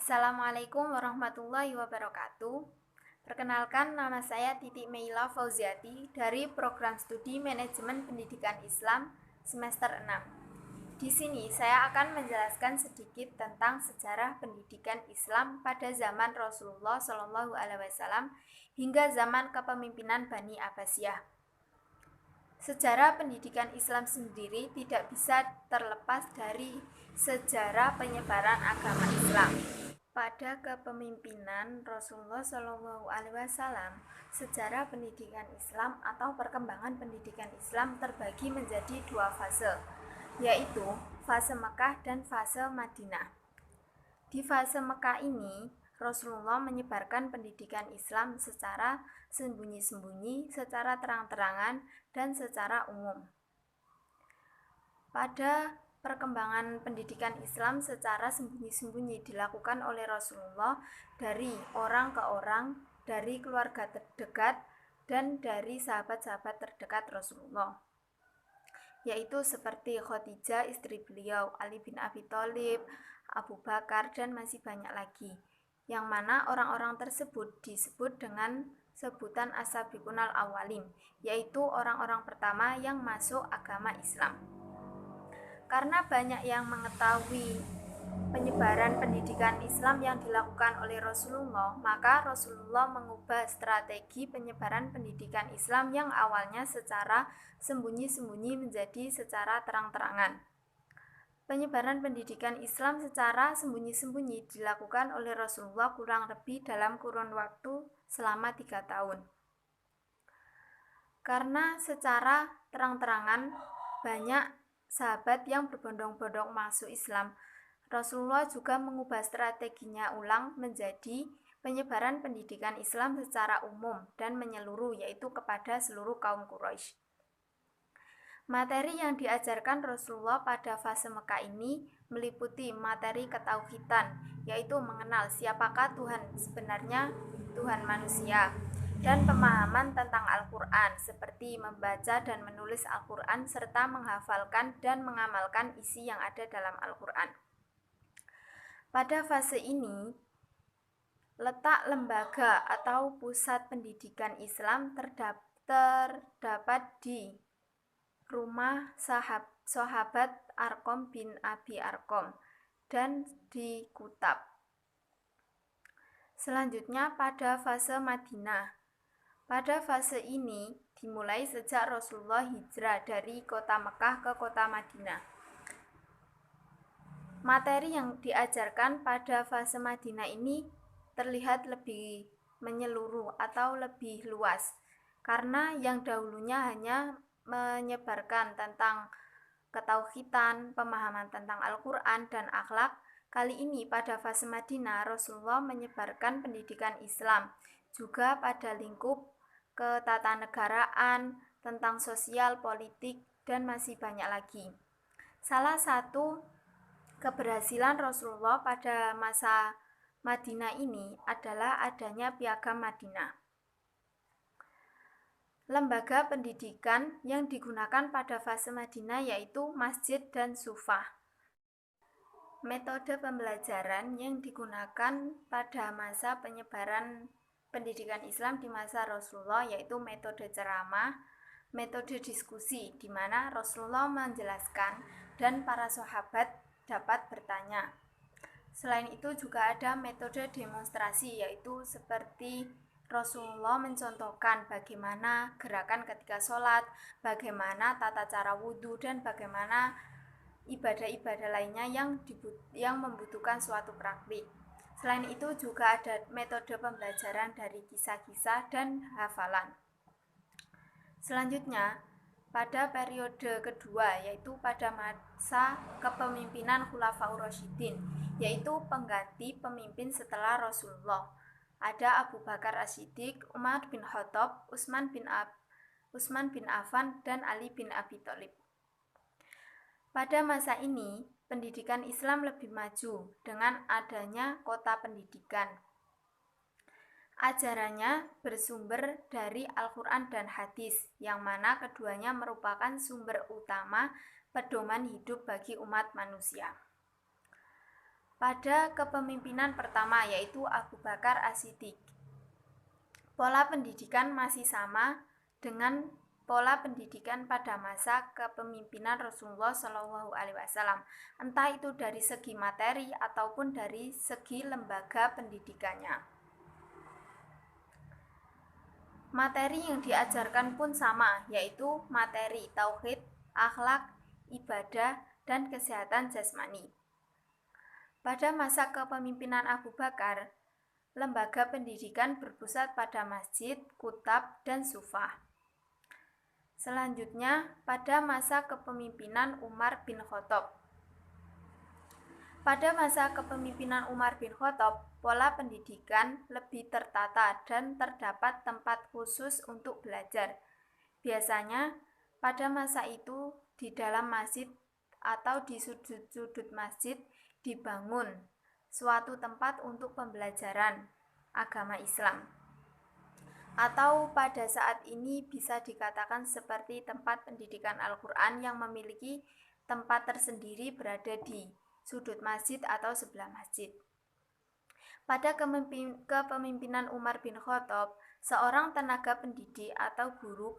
Assalamualaikum warahmatullahi wabarakatuh. Perkenalkan, nama saya Titi Meila Fauziati dari Program Studi Manajemen Pendidikan Islam semester 6. Di sini saya akan menjelaskan sedikit tentang sejarah pendidikan Islam pada zaman Rasulullah SAW hingga zaman kepemimpinan Bani Abbasiyah. Sejarah pendidikan Islam sendiri tidak bisa terlepas dari sejarah penyebaran agama Islam. Pada kepemimpinan Rasulullah SAW, sejarah pendidikan Islam atau perkembangan pendidikan Islam terbagi menjadi dua fase, yaitu fase Mekah dan fase Madinah. Di fase Mekah ini, Rasulullah menyebarkan pendidikan Islam secara sembunyi-sembunyi, secara terang-terangan, dan secara umum. Pada perkembangan pendidikan Islam secara sembunyi-sembunyi dilakukan oleh Rasulullah dari orang ke orang, dari keluarga terdekat, dan dari sahabat-sahabat terdekat Rasulullah, yaitu seperti Khadijah istri beliau, Ali bin Abi Thalib, Abu Bakar, dan masih banyak lagi, yang mana orang-orang tersebut disebut dengan sebutan as-sabiqunal awwalin, yaitu orang-orang pertama yang masuk agama Islam. Karena banyak yang mengetahui penyebaran pendidikan Islam yang dilakukan oleh Rasulullah, maka Rasulullah mengubah strategi penyebaran pendidikan Islam yang awalnya secara sembunyi-sembunyi menjadi secara terang-terangan. Penyebaran pendidikan Islam secara sembunyi-sembunyi dilakukan oleh Rasulullah kurang lebih dalam kurun waktu selama 3 tahun. Karena secara terang-terangan banyak sahabat yang berbondong-bondong masuk Islam, Rasulullah juga mengubah strateginya ulang menjadi penyebaran pendidikan Islam secara umum dan menyeluruh, yaitu kepada seluruh kaum Quraisy. Materi yang diajarkan Rasulullah pada fase Mekah ini meliputi materi ketauhidan, yaitu mengenal siapakah Tuhan sebenarnya, Tuhan manusia, dan pemahaman tentang Al-Quran seperti membaca dan menulis Al-Quran serta menghafalkan dan mengamalkan isi yang ada dalam Al-Quran. Pada fase ini, letak lembaga atau pusat pendidikan Islam terdapat di rumah sahabat Arqam bin Abi Arqam dan di Kutab. Selanjutnya pada fase Madinah. Pada fase ini dimulai sejak Rasulullah hijrah dari kota Mekah ke kota Madinah. Materi yang diajarkan pada fase Madinah ini terlihat lebih menyeluruh atau lebih luas, karena yang dahulunya hanya menyebarkan tentang ketauhidan, pemahaman tentang Al-Quran dan akhlak. Kali ini pada fase Madinah, Rasulullah menyebarkan pendidikan Islam juga pada lingkup ketatanegaraan, tentang sosial, politik, dan masih banyak lagi. Salah satu keberhasilan Rasulullah pada masa Madinah ini adalah adanya Piagam Madinah. Lembaga pendidikan yang digunakan pada fase Madinah yaitu masjid dan sufah. Metode pembelajaran yang digunakan pada masa penyebaran pendidikan Islam di masa Rasulullah yaitu metode ceramah, metode diskusi, di mana Rasulullah menjelaskan dan para sahabat dapat bertanya. Selain itu juga ada metode demonstrasi, yaitu seperti Rasulullah mencontohkan bagaimana gerakan ketika sholat, bagaimana tata cara wudhu, dan bagaimana ibadah-ibadah lainnya yang membutuhkan suatu praktik. Selain itu juga ada metode pembelajaran dari kisah-kisah dan hafalan. Selanjutnya, pada periode kedua, yaitu pada masa kepemimpinan Khulafaur Rasyidin, yaitu pengganti pemimpin setelah Rasulullah. Ada Abu Bakar As-Siddiq, Umar bin Khattab, Utsman bin Affan, dan Ali bin Abi Thalib. Pada masa ini, pendidikan Islam lebih maju dengan adanya kota pendidikan. Ajarannya bersumber dari Al-Quran dan Hadis, yang mana keduanya merupakan sumber utama pedoman hidup bagi umat manusia. pada kepemimpinan pertama, yaitu Abu Bakar As-Siddiq. Pola pendidikan masih sama dengan pola pendidikan pada masa kepemimpinan Rasulullah SAW, entah itu dari segi materi ataupun dari segi lembaga pendidikannya. Materi yang diajarkan pun sama, yaitu materi tauhid, akhlak, ibadah, dan kesehatan jasmani. Pada masa kepemimpinan Abu Bakar, lembaga pendidikan berpusat pada masjid, kutab, dan sufah. Selanjutnya, pada masa kepemimpinan Umar bin Khattab. Pada masa kepemimpinan Umar bin Khattab, pola pendidikan lebih tertata dan terdapat tempat khusus untuk belajar. Biasanya, pada masa itu di dalam masjid atau di sudut-sudut masjid dibangun suatu tempat untuk pembelajaran agama Islam. Atau pada saat ini bisa dikatakan seperti tempat pendidikan Al-Quran yang memiliki tempat tersendiri berada di sudut masjid atau sebelah masjid. Pada kepemimpinan Umar bin Khattab, seorang tenaga pendidik atau guru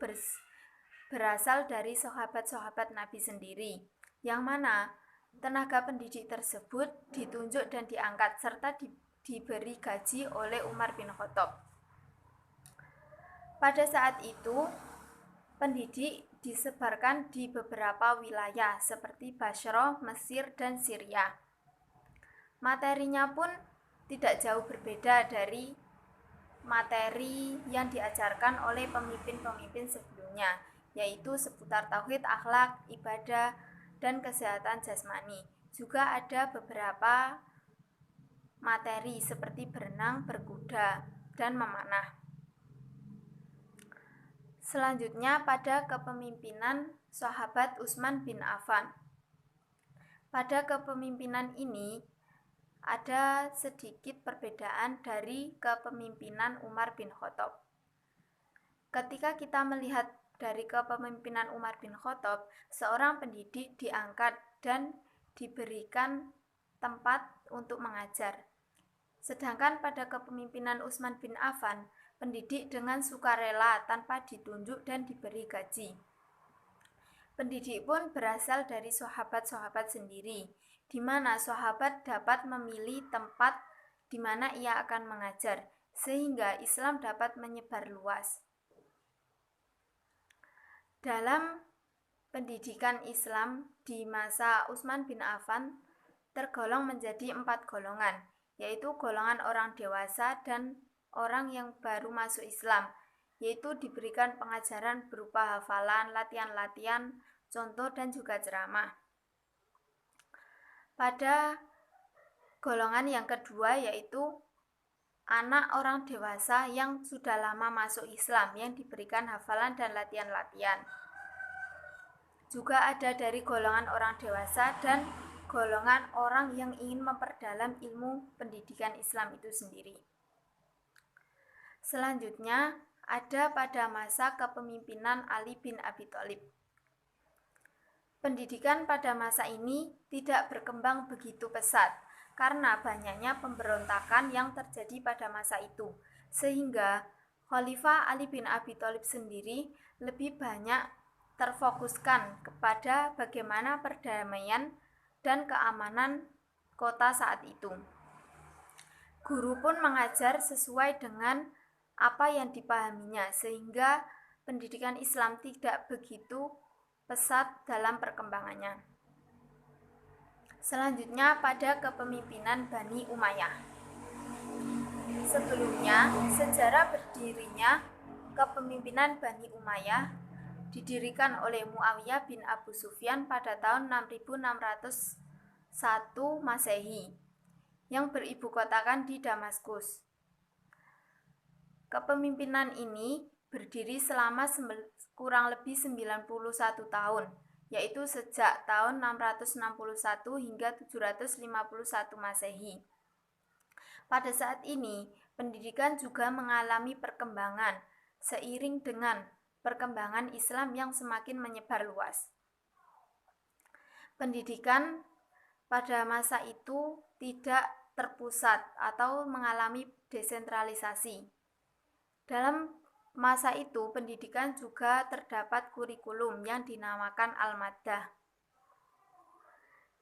berasal dari sahabat-sahabat Nabi sendiri, yang mana tenaga pendidik tersebut ditunjuk dan diangkat serta diberi gaji oleh Umar bin Khattab. Pada saat itu, pendidik disebarkan di beberapa wilayah seperti Basra, Mesir, dan Syria. Materinya pun tidak jauh berbeda dari materi yang diajarkan oleh pemimpin-pemimpin sebelumnya, yaitu seputar tauhid, akhlak, ibadah, dan kesehatan jasmani. Juga ada beberapa materi seperti berenang, berkuda, dan memanah. Selanjutnya pada kepemimpinan sahabat Utsman bin Affan. Pada kepemimpinan ini ada sedikit perbedaan dari kepemimpinan Umar bin Khattab. Ketika kita melihat dari kepemimpinan Umar bin Khattab, seorang pendidik diangkat dan diberikan tempat untuk mengajar. Sedangkan pada kepemimpinan Utsman bin Affan, pendidik dengan sukarela tanpa ditunjuk dan diberi gaji. Pendidik pun berasal dari sahabat-sahabat sendiri, di mana sahabat dapat memilih tempat di mana ia akan mengajar, sehingga Islam dapat menyebar luas. Dalam pendidikan Islam di masa Utsman bin Affan tergolong menjadi 4 golongan, yaitu golongan orang dewasa dan orang yang baru masuk Islam, yaitu diberikan pengajaran berupa hafalan, latihan-latihan, contoh, dan juga ceramah. Pada golongan yang kedua yaitu anak orang dewasa yang sudah lama masuk Islam yang diberikan hafalan dan latihan-latihan. Juga ada dari golongan orang dewasa dan golongan orang yang ingin memperdalam ilmu pendidikan Islam itu sendiri. Selanjutnya ada pada masa kepemimpinan Ali bin Abi Thalib. Pendidikan pada masa ini tidak berkembang begitu pesat karena banyaknya pemberontakan yang terjadi pada masa itu, sehingga Khalifah Ali bin Abi Thalib sendiri lebih banyak terfokuskan kepada bagaimana perdamaian dan keamanan kota saat itu. Guru pun mengajar sesuai dengan apa yang dipahaminya, sehingga pendidikan Islam tidak begitu pesat dalam perkembangannya. Selanjutnya pada kepemimpinan Bani Umayyah. Sebelumnya, sejarah berdirinya kepemimpinan Bani Umayyah didirikan oleh Muawiyah bin Abu Sufyan pada tahun 6601 Masehi yang beribu kotakan di Damaskus. Kepemimpinan ini berdiri selama kurang lebih 91 tahun, yaitu sejak tahun 661 hingga 751 Masehi. Pada saat ini, pendidikan juga mengalami perkembangan seiring dengan perkembangan Islam yang semakin menyebar luas. Pendidikan pada masa itu tidak terpusat atau mengalami desentralisasi. Dalam masa itu, pendidikan juga terdapat kurikulum yang dinamakan Al-Maddah.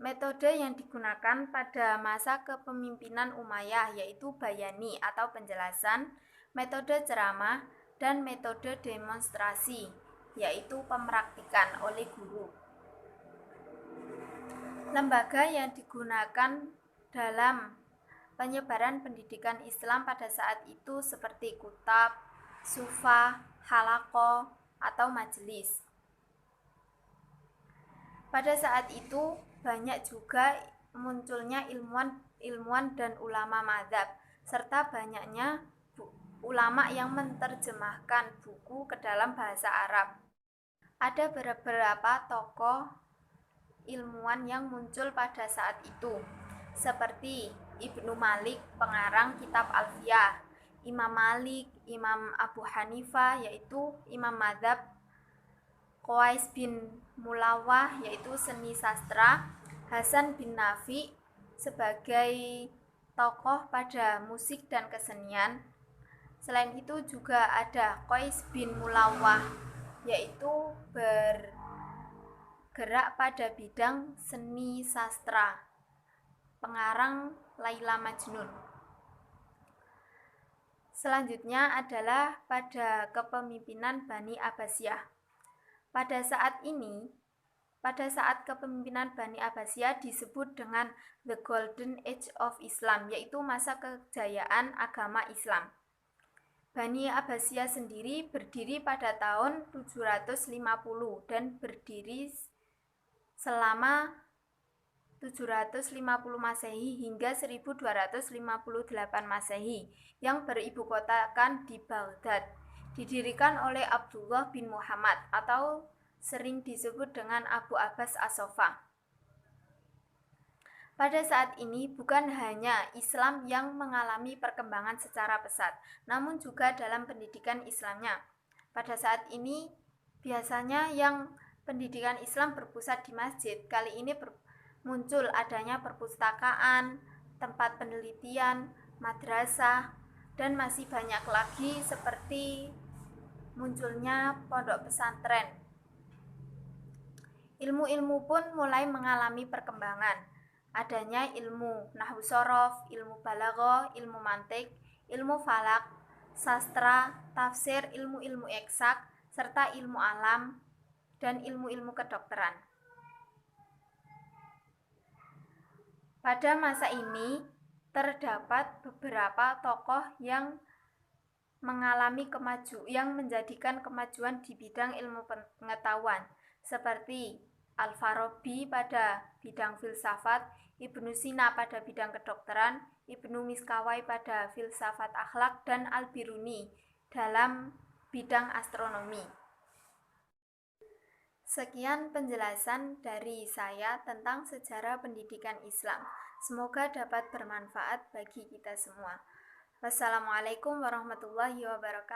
Metode yang digunakan pada masa kepemimpinan Umayyah yaitu bayani atau penjelasan, metode ceramah, dan metode demonstrasi yaitu pemraktikan oleh guru. Lembaga yang digunakan dalam penyebaran pendidikan Islam pada saat itu seperti kutab, sufah, halaqah, atau majelis. Pada saat itu banyak juga munculnya ilmuwan dan ulama madzhab, serta banyaknya ulama yang menerjemahkan buku ke dalam bahasa Arab. Ada beberapa tokoh ilmuwan yang muncul pada saat itu, seperti Ibnu Malik, pengarang kitab Alfiyah, Imam Malik, Imam Abu Hanifah, yaitu imam madzhab, Qais bin Mulawah, yaitu seni sastra, Hasan bin Nafi sebagai tokoh pada musik dan kesenian. Selain itu juga ada Qais bin Mulawah, yaitu bergerak pada bidang seni sastra, pengarang Laila Majnun. Selanjutnya adalah pada kepemimpinan Bani Abbasiyah. Pada saat kepemimpinan Bani Abbasiyah disebut dengan The Golden Age of Islam, yaitu masa kejayaan agama Islam. Bani Abbasiyah sendiri berdiri pada tahun 750 dan berdiri selama 750 Masehi hingga 1258 Masehi yang beribukotakan di Baghdad. Didirikan oleh Abdullah bin Muhammad atau sering disebut dengan Abu Abbas As-Sofa. Pada saat ini bukan hanya Islam yang mengalami perkembangan secara pesat, namun juga dalam pendidikan Islamnya. Pada saat ini biasanya yang pendidikan Islam berpusat di masjid. Kali ini muncul adanya perpustakaan, tempat penelitian, madrasah, dan masih banyak lagi seperti munculnya pondok pesantren. Ilmu-ilmu pun mulai mengalami perkembangan. Adanya ilmu nahwu shorof, ilmu balaghah, ilmu mantik, ilmu falak, sastra, tafsir, ilmu-ilmu eksak, serta ilmu alam, dan ilmu-ilmu kedokteran. Pada masa ini terdapat beberapa tokoh yang menjadikan kemajuan di bidang ilmu pengetahuan, seperti Al-Farabi pada bidang filsafat, Ibnu Sina pada bidang kedokteran, Ibnu Miskawai pada filsafat akhlak, dan Al-Biruni dalam bidang astronomi. Sekian penjelasan dari saya tentang sejarah pendidikan Islam. Semoga dapat bermanfaat bagi kita semua. Wassalamualaikum warahmatullahi wabarakatuh.